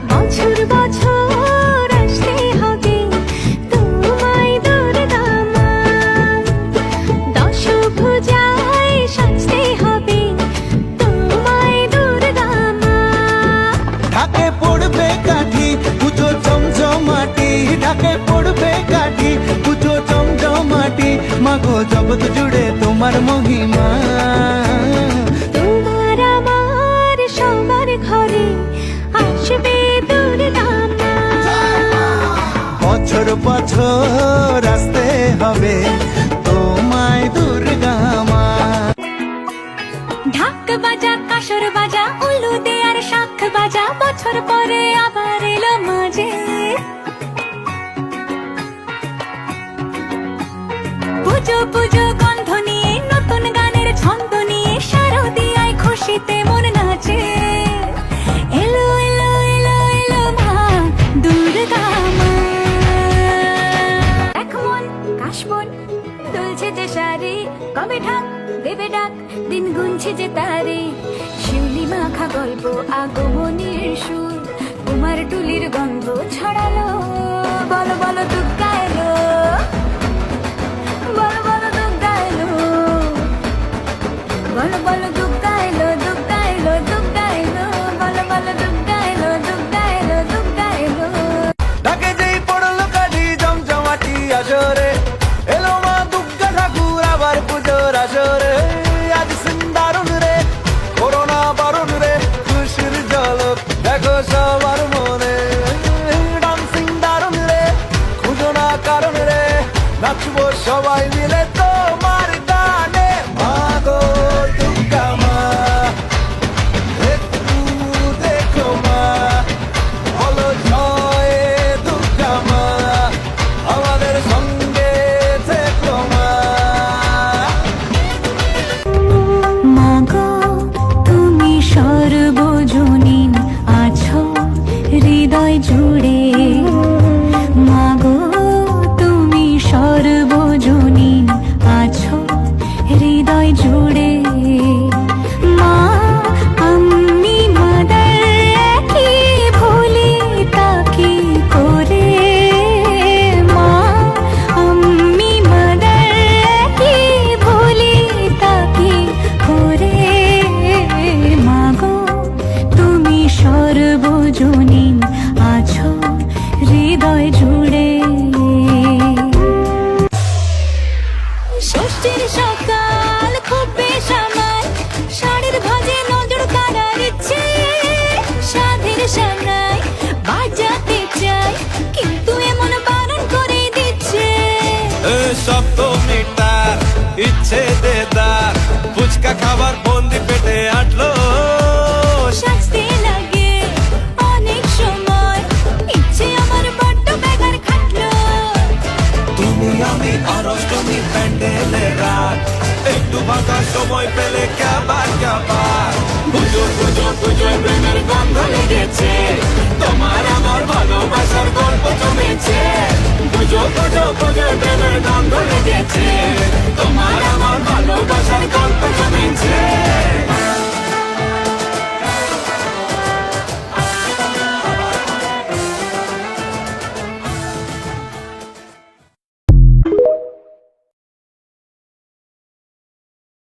বছর বছর আসতে হবে তোমায় দুর্গা মা, দশভুজায় সাজতে হবে তোমায় দুর্গা মা। ঢাকে পড়বে কাঠি পুজো জমজমাটি, ঢাকে পড়বে কাঠি পুজো জমজমাটি, মাগো জগৎ জুড়ে তোমার মহিমা। তোমার আমার সবার ঘরে আসবে দুর্গা মা। বছর বছর আসতে হবে তোমায় দুর্গা মা। ঢাক বাজা কাসর বাজা উলু দে আর শাখ বাজা, বছর পরে আবার এলো মাঝে। পুজো পুজো গন্ধ নিয়ে নতুন গানের ছন্দ নিয়ে শারদিয়ায় খুশিতে মন নাচে। এলো এলো এলো এলো মা দুর্গা মা। এক মন কাশবন দুলছে যে শাড়ি, কবে ঢাক দেবে ডাক দিন গুনছে যে তারে। শিউলি মাখা গল্প আগমনের সুর, তোমার টুলির গন্ধ ছড়ালো। বলো বলো দুর্গা এলো, বলো বলো দুর্গা এলো, বলো বলো দুর্গা এলো, দুর্গা এলো, দুর্গা এলো, বলো বলো দুর্গা এলো, দুর্গা এলো, দুর্গা এলো। ঢাকে যেই পড়লো কাঠি জমজমাটি আসরে, এলো মা দুর্গা ঠাকুর আবার পুজোর আসরে। আজ সিন্দারুন রে করোনা বারণ রে, খুশির ঝলক দেখো সবার মনে। ডান্সিং দারুন রে খুঁজো না কারণ রে, নাচবো সবাই মিলে তোমার গানে। মাগো দুর্গা মা একটু দেখো মা, বলো জয় দুর্গা মা, আমাদের সঙ্গে থেকো মা। মাগো তুমি সর্বজনীন আছো হৃদয় জুড়ে, মাগো তুমি সর্বজনীন আছো হৃদয় জুড়ে। মা আমি মাদার কি ভুলি তাকে করে, মা আমি মাদার কি ভুলি তাকে করে। মাগো তুমি সর্বজনীন আছো হৃদয় জুড়ে। ষষ্ঠীর সকাল খুব বেশ আমার, শাড়ির ভাজে নজর কাড়ার ইচ্ছে। সাধের সামনায় বাজাতে চাই কিন্তু এমন বারণ করে দিচ্ছে। সপ্তমীটার ইচ্ছে দেদার, ফুচকা খাবার বন্দি পেটে আটলো। সাজতে লাগে অনেক সময়, ইচ্ছে আমার বড্ড বেগার খাটলো। তুমি আমি আর অষ্টমী প্যান্ডেলে রাত, একটু ফাঁকা সময় পেলে কাবার কাবার। পুজো পুজো পুজোয় প্রেমের গন্ধ লেগেছে, তোমার আমার ভালোবাসার গল্প জমেছে। পুজো পুজো পুজোয় প্রেমের গন্ধ লেগেছে, তোমার আমার ভালোবাসার গল্প জমেছে।